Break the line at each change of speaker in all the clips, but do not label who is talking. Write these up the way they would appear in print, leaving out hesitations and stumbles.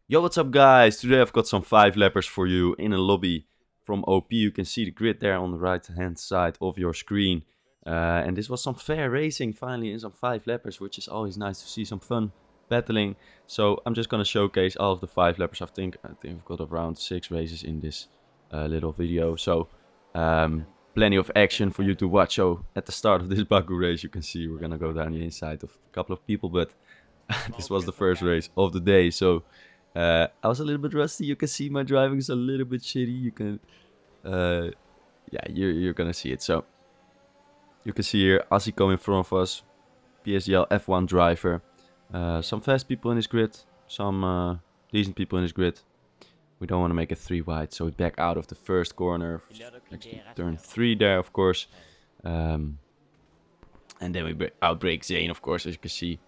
Yo, what's up guys? Today I've got some 5 lappers for you in a lobby from OP. You can see the grid there on the right hand side of your screen. And this was some fair racing finally in some 5 lappers, which is always nice to see some fun battling. So I'm just gonna showcase all of the 5 lappers. I think I've got around 6 races in this little video. So plenty of action for you to watch. So at the start of this Baku race you can see we're gonna go down the inside of a couple of people, but this was the first race of the day. So I was a little bit rusty. You can see my driving is a little bit shitty. You can, yeah, you're gonna see it. So you can see here Asi coming in front of us, PSGL F1 driver. Some fast people in his grid, some decent people in his grid. We don't want to make it 3 wide, so we back out of the first corner. Actually, turn 3 there, of course. And then we outbrake Zane, of course, as you can see.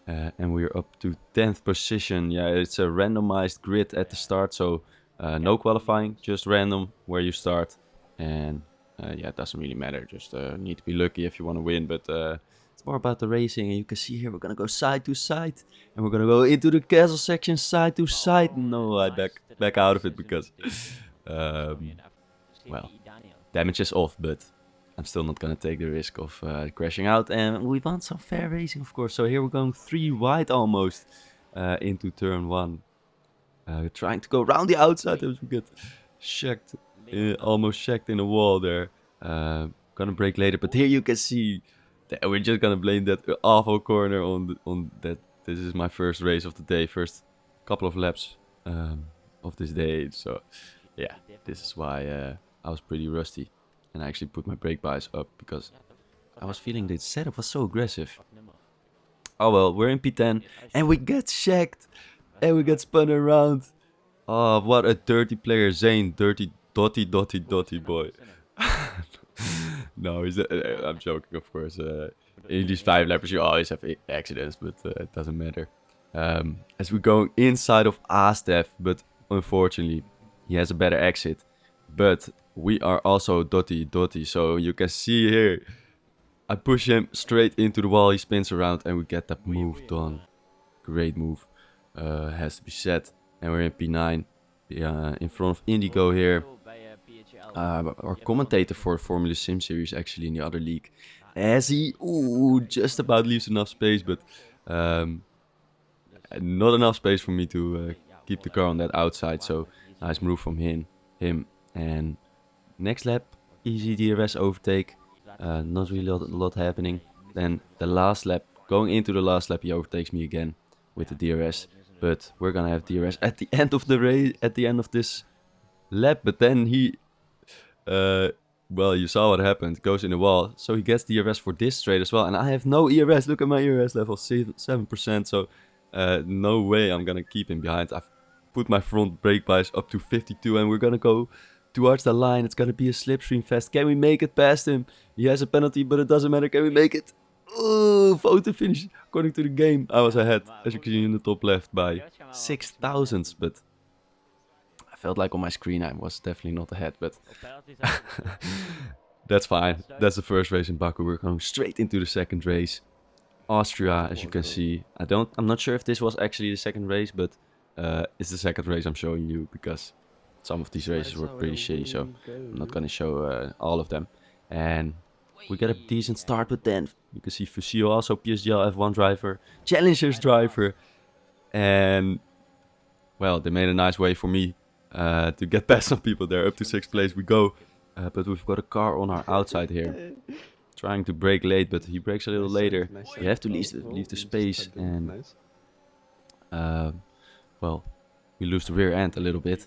And we're up to 10th position. Yeah, it's a randomized grid at the start, so no qualifying, just random where you start. And yeah, it doesn't really matter, just need to be lucky if you want to win. But it's more about the racing, and you can see here we're gonna go side to side, and we're gonna go into the castle section side to side. No, I back out of it because, well, damage is off, but I'm still not gonna take the risk of crashing out, and we want some fair racing, of course. So here we're going 3 wide almost into turn 1. Trying to go around the outside as we get shacked, almost shacked in the wall there. Gonna brake later, but here you can see that we're just gonna blame that awful corner on that. This is my first race of the day, first couple of laps of this day. So yeah, this is why I was pretty rusty. And I actually put my brake bias up because I was feeling the setup was so aggressive. Oh well, we're in P10 and we get shacked and we get spun around. Oh, what a dirty player, Zane. Dirty dotty boy. No, I'm joking, of course. In these 5 lappers you always have accidents, but it doesn't matter. As we're going inside of Astef, but unfortunately he has a better exit. But we are also dotty, so you can see here I push him straight into the wall, he spins around and we get that move done. Great move, has to be said. And we're in P9, in front of Indigo here. Our commentator for Formula Sim series actually in the other league. As he just about leaves enough space, but not enough space for me to keep the car on that outside. So nice move from him. And next lap, easy DRS overtake. Not really a lot happening. Then the last lap, going into the last lap, he overtakes me again with the DRS. But we're gonna have DRS at the end of the race, at the end of this lap. But then he, well, you saw what happened. Goes in the wall, so he gets DRS for this straight as well. And I have no ERS. Look at my ERS level, 7%. So no way I'm gonna keep him behind. I've put my front brake bias up to 52, and we're gonna go towards the line. It's gonna be a slipstream fest. Can we make it past him? He has a penalty, but it doesn't matter. Can we make it? Oh, photo finish. According to the game, I was ahead, as you can see in the top left, by 6 thousandths. But I felt like on my screen I was definitely not ahead. But that's fine. That's the first race in Baku. We're going straight into the second race. Austria, as you can see. I'm not sure if this was actually the second race, but it's the second race I'm showing you because some of these races were pretty shitty, so I'm not gonna show all of them. And we get a decent start, but then you can see Fusio also PSGL F1 driver, Challengers driver, and well, they made a nice way for me to get past some people there. Up to 6th place we go, but we've got a car on our outside here. Trying to brake late, but he brakes a little later. You have to leave the space, and well, we lose the rear end a little bit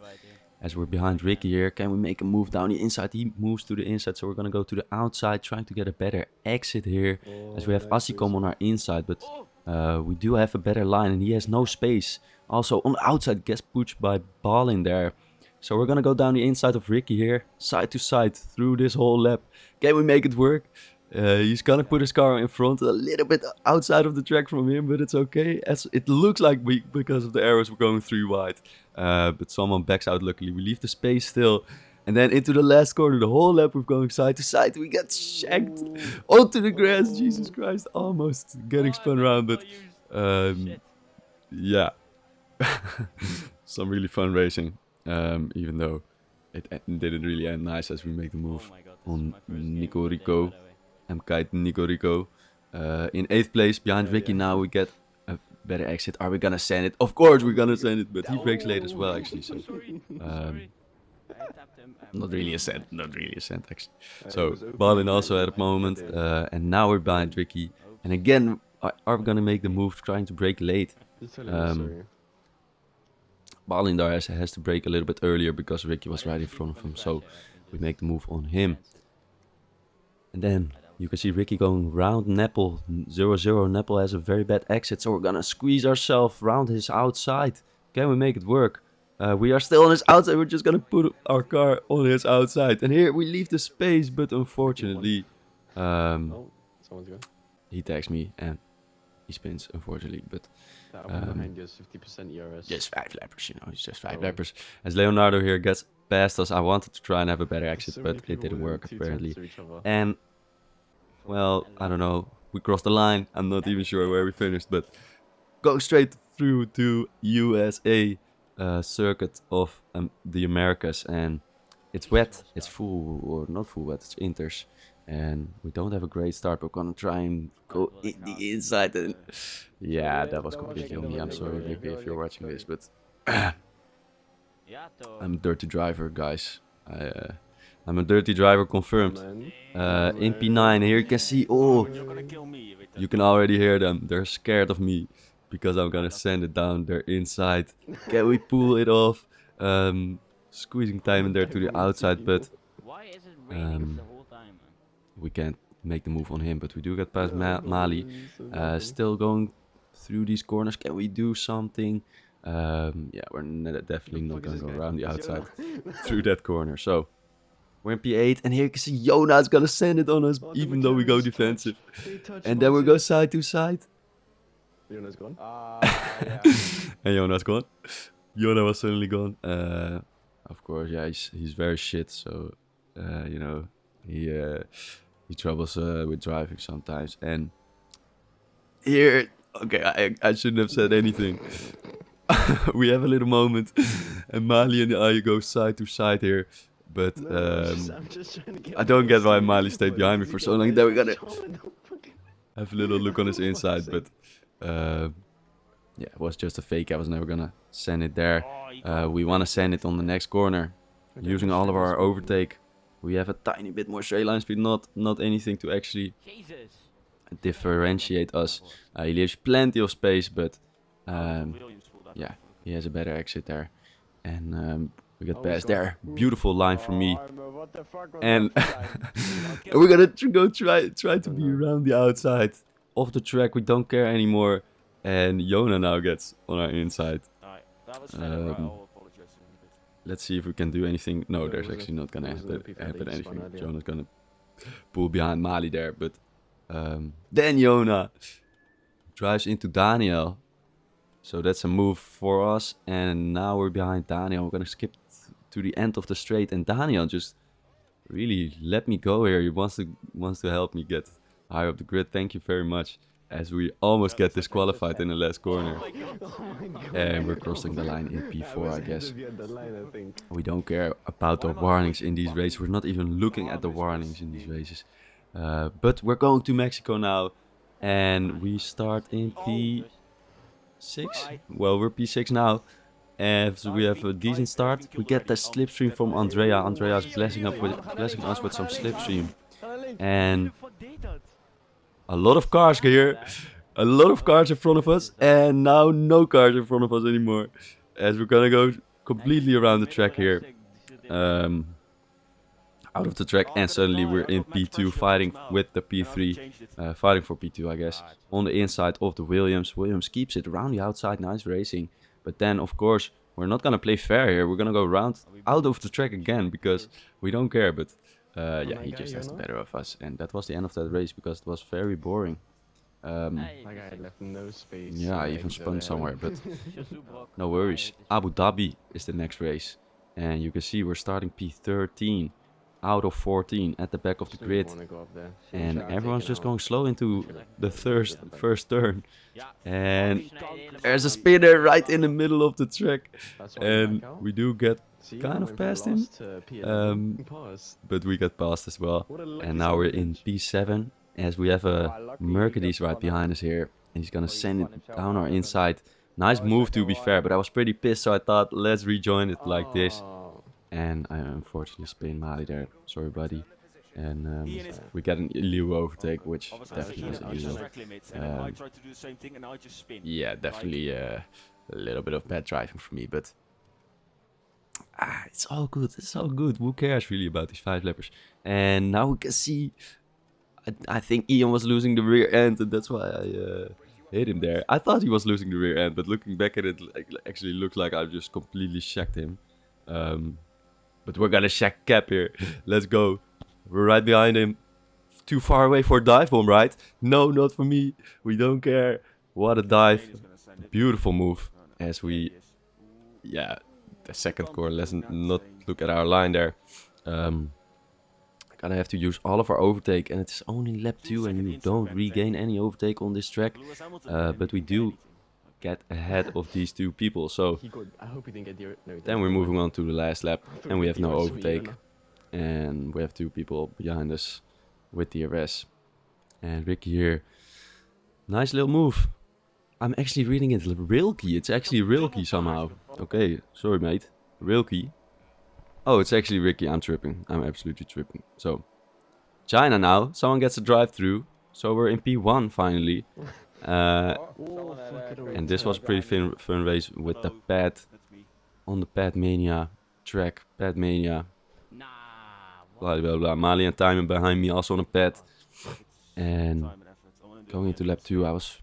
as we're behind Ricky here. Can we make a move down the inside? He moves to the inside, so we're gonna go to the outside, trying to get a better exit here, as we have Asicom on our inside, but we do have a better line, and he has no space. Also on the outside gets pushed by Balin there. So we're gonna go down the inside of Ricky here, side to side through this whole lap. Can we make it work? He's gonna put his car in front, a little bit outside of the track from him, but it's okay. As it looks like because of the arrows, we're going 3 wide. But someone backs out luckily. We leave the space still. And then into the last corner, the whole lap we're going side to side. We get shanked onto the grass. Jesus Christ, almost getting spun around. But yeah, some really fun racing, even though it didn't really end nice as we make the move on Nico Rico, M-Kite Nico Rico. In 8th place, behind Ricky now we get a better exit. Are we gonna send it? Of course we're gonna send it, but he breaks late as well actually, so... not really a cent actually. So, Balin also at the moment, and now we're behind Ricky. And again, are we gonna make the move trying to break late? Balin has to break a little bit earlier because Ricky was right in front of him, so we make the move on him. And then you can see Ricky going round Nepal, 0-0. Nepal has a very bad exit, so we're gonna squeeze ourselves round his outside. Can we make it work? We are still on his outside, we're just gonna put our car on his outside. And here we leave the space, but unfortunately, he tags me and he spins, unfortunately, but just 5 lappers, you know, it's just 5 lappers. As Leonardo here gets past us, I wanted to try and have a better exit, but it didn't work apparently. And, well, I don't know, we crossed the line, I'm not even sure where we finished, but go straight through to USA circuit of the Americas, and it's wet, it's full, or not full wet, it's inters. And we don't have a great start. We're gonna try and go in the inside, and yeah, that was completely on me. I'm sorry, Ricky, if you're watching this, but I'm a dirty driver, guys. I'm a dirty driver, confirmed. In P9, here you can see, oh, you can already hear them. They're scared of me because I'm gonna send it down their inside. Can we pull it off? Squeezing time in there to the outside, but we can't make the move on him, but we do get past Mali. Still going through these corners. Can we do something? Yeah, we're definitely not gonna go around the outside through that corner. So we're in P8, and here you can see Jona's gonna send it on us, even though we go defensive. And then we go side to side.
Jona's gone.
And Jona's gone. Jona was suddenly gone. Of course, yeah, he's very shit. So you know, he troubles with driving sometimes. And here, okay, I shouldn't have said anything. We have a little moment, and Mali and I go side to side here. But I don't get why Mali stayed behind me for so long. Then we're gonna have a little look on his inside, but yeah, it was just a fake. I was never gonna send it there. We want to send it on the next corner, using all of our overtake. We have a tiny bit more straight line speed, not anything to actually differentiate us. He leaves plenty of space, but yeah, he has a better exit there. And we get past there. Beautiful line from me. And we're gonna go try to be around the outside. Off the track, we don't care anymore. And Jona now gets on our inside. Let's see if we can do anything. No, there's actually not gonna happen anything. Jona's gonna pull behind Mali there, but then Jona drives into Daniel. So that's a move for us, and now we're behind Daniel. We're gonna skip to the end of the straight, and Daniel just really let me go here. He wants to help me get higher up the grid. Thank you very much. As we almost get disqualified in the last corner. And we're crossing the line in P4, I guess. We don't care about the warnings in these races. We're not even looking at the warnings in these races. But we're going to Mexico now. And we start in P6. Well, we're P6 now. And so we have a decent start. We get the slipstream from Andrea. Andrea's blessing us with some slipstream. And a lot of cars here, a lot of cars in front of us, and now no cars in front of us anymore. As we're gonna go completely around the track here. Out of the track, and suddenly we're in P2 fighting with the P3. Fighting for P2, I guess. On the inside of the Williams. Williams keeps it around the outside, nice racing. But then, of course, we're not gonna play fair here. We're gonna go round out of the track again, because we don't care, but... yeah, he just has the better of us, and that was the end of that race because it was very boring.
My guy left no space.
Yeah, I even spun somewhere, but no worries. Abu Dhabi is the next race, and you can see we're starting P13. out of 14 at the back of the
So you
grid.
wanna go up there.
And
Should I
everyone's
take it
just
out?
going slow into the first turn.
Ja.
And
Snijden
there's a
helemaal.
spinner right in the middle of the track.
That's why you
And
back out.
we do get
See,
kind
I
of
went from
past him.
last to P11. Pass.
But we got past as well.
What a lucky
And now we're in
sandwich.
P7 as we have a
lucky
Mercedes
he got
right
spun
behind us here. And he's gonna
he
send
spun
it
himself
down
out
our
of it.
inside. Nice
Oh,
move
second
to be
one.
fair, but I was pretty pissed, so I thought let's rejoin it like this.
Oh.
And I unfortunately spin Mali there. Sorry, buddy. And
Ian is-
we get an illegal overtake, which
I was
definitely was
actually on the
illegal.
track limits, and then I
Um,
tried to do the same thing, and I just spin.
Yeah, definitely a little bit of bad driving for me, but it's all good. It's all good. Who cares really about these 5 lappers? And now we can see. I think Ian was losing the rear end, and that's why I hit him there. I thought he was losing the rear end, but looking back at it, actually looks like I just completely shacked him. But we're gonna shack Cap here. Let's go. We're right behind him. Too far away for a dive bomb, right? No, not for me. We don't care. What a dive.
Ian is gonna send it.
Beautiful move.
Oh, no.
As
There
we,
he is. Ooh.
yeah, the second corner. Let's not look at our line there. Gonna have to use all of our overtake, and it's only lap 2, and you don't regain any overtake on this track.
Lewis Hamilton
But we
didn't
do
anything.
get ahead of these 2 people. So
He got, I hope he didn't get the. No, he
then we're
didn't.
moving on to the last lap,
I thought
and we
he
have
got
no
the
overtake.
Sweden.
And we have 2 people behind us with DRS. And Ricky here. Nice little move. I'm actually reading it Rilke. It's actually Rilke somehow. Okay, sorry mate. Rilke. Oh, it's actually Ricky. I'm tripping. I'm absolutely tripping. So, China now. Someone gets a drive through. So we're in P1 finally.
Someone had
fuck
a
it
great
And this was pretty fun race with the
Hello,
pad
that's me.
on the Pad Mania track. Pad Mania.
Nah,
Blah blah blah. Mali and Timon behind me also on a pad. And going into lap 2, I was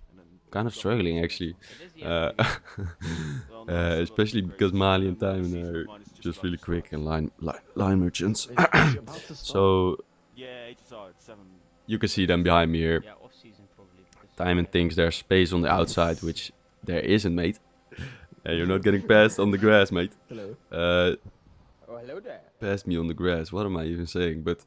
kind of struggling actually. Especially because Mali and Timon are just really quick and line merchants.
Is he about to stop?
So
Yeah, 87.
you can see them behind me here.
Yeah, off season probably. because-
Timon thinks there's space on the outside, which there isn't, mate. And you're not getting past on the grass, mate.
Hello.
Oh, hello there.
Past me on the grass. What am I even saying? But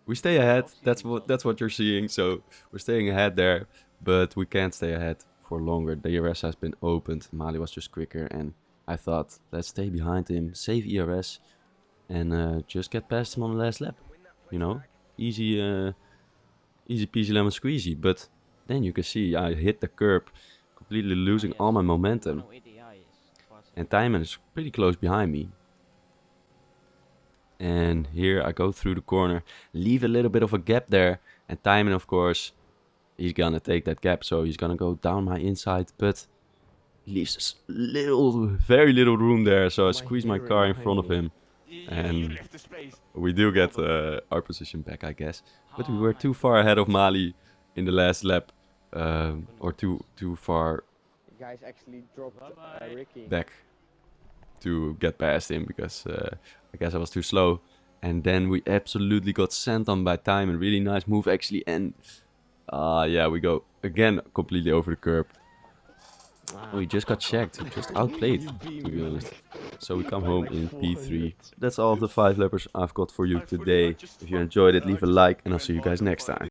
we stay ahead. That's what you're seeing. So we're staying ahead there, but we can't stay ahead for longer. The ERS has been opened. Mali was just quicker, and I thought let's stay behind him, save ERS, and just get past him on the last lap. You know, easy, easy peasy lemon squeezy. But then you can see I hit the curb, completely losing all my momentum, and Timon is pretty close behind me. And here I go through the corner, leave a little bit of a gap there, and Timon, of course, he's gonna take that gap, so he's gonna go down my inside, but he leaves us very little room there, so I squeeze my car in front of him, and we do get our position back, I guess. But we were too far ahead of Mali in the last lap, or too far
You guys actually dropped Ricky.
back to get past him, because I guess I was too slow. And then we absolutely got sent on by Timon. Really nice move actually, and yeah, we go again completely over the curb. We just got checked, just outplayed, to be honest. So we come home in P3. That's all of the 5 lappers I've got for you today. If you enjoyed it, leave a like, and I'll see you guys next time.